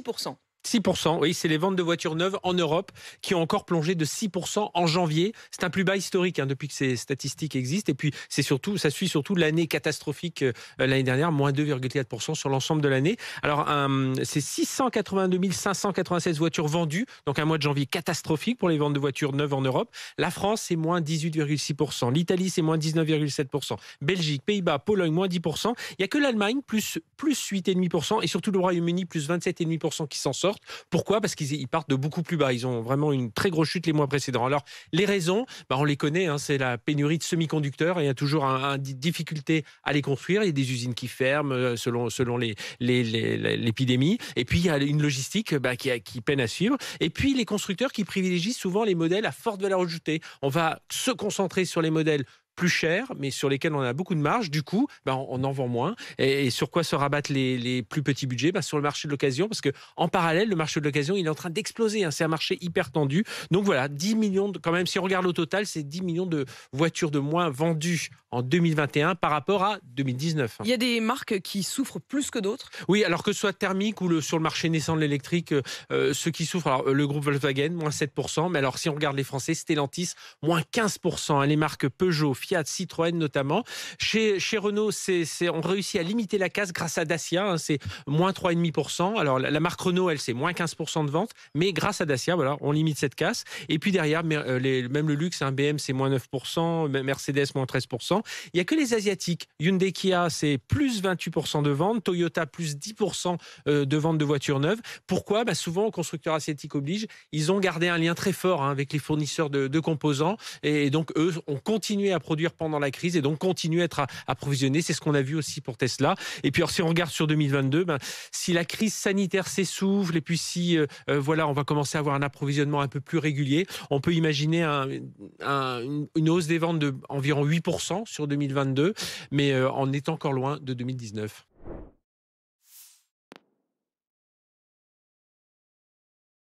6%. 6%, oui, c'est les ventes de voitures neuves en Europe qui ont encore plongé de 6% en janvier. C'est un plus bas historique depuis que ces statistiques existent. Et puis, ça suit surtout l'année catastrophique l'année dernière, moins 2,4% sur l'ensemble de l'année. Alors, c'est 682 596 voitures vendues, donc un mois de janvier catastrophique pour les ventes de voitures neuves en Europe. La France, c'est moins 18,6%. L'Italie, c'est moins 19,7%. Belgique, Pays-Bas, Pologne, moins 10%. Il n'y a que l'Allemagne, plus 8,5%. Et surtout le Royaume-Uni, plus 27,5% qui s'en sortent. Pourquoi ? Parce qu'ils partent de beaucoup plus bas. Ils ont vraiment une très grosse chute les mois précédents. Alors, les raisons, on les connaît, c'est la pénurie de semi-conducteurs. Il y a toujours une difficulté à les construire. Il y a des usines qui ferment selon l'épidémie. Et puis, il y a une logistique qui peine à suivre. Et puis, les constructeurs qui privilégient souvent les modèles à forte valeur ajoutée. On va se concentrer sur les modèles plus chers, mais sur lesquels on a beaucoup de marge. Du coup, on en vend moins. Et sur quoi se rabattent les plus petits budgets ? Sur le marché de l'occasion, parce qu'en parallèle, le marché de l'occasion, il est en train d'exploser. C'est un marché hyper tendu. Donc voilà, 10 millions, quand même, si on regarde au total, c'est 10 millions de voitures de moins vendues en 2021 par rapport à 2019. Il y a des marques qui souffrent plus que d'autres ? Oui, alors que ce soit thermique ou sur le marché naissant de l'électrique, ceux qui souffrent, alors le groupe Volkswagen, moins 7%. Mais alors, si on regarde les Français, Stellantis, moins 15%. Les marques Peugeot, Fiat, Citroën notamment. Chez Renault, on réussit à limiter la casse grâce à Dacia. C'est moins 3,5%. Alors, la marque Renault, elle, c'est moins 15% de vente. Mais grâce à Dacia, voilà, on limite cette casse. Et puis derrière, même le luxe, BM, c'est moins 9%. Mercedes, moins 13%. Il n'y a que les Asiatiques. Hyundai, Kia, c'est plus 28% de vente. Toyota, plus 10% de vente de voitures neuves. Pourquoi ? Souvent, constructeurs asiatiques obligent, ils ont gardé un lien très fort avec les fournisseurs de composants. Et donc, eux ont continué à produire pendant la crise et donc continuer à être approvisionné. C'est ce qu'on a vu aussi pour Tesla. Et puis, alors, si on regarde sur 2022, si la crise sanitaire s'essouffle et puis si on va commencer à avoir un approvisionnement un peu plus régulier, on peut imaginer une hausse des ventes d'environ 8% sur 2022, mais on est encore loin de 2019.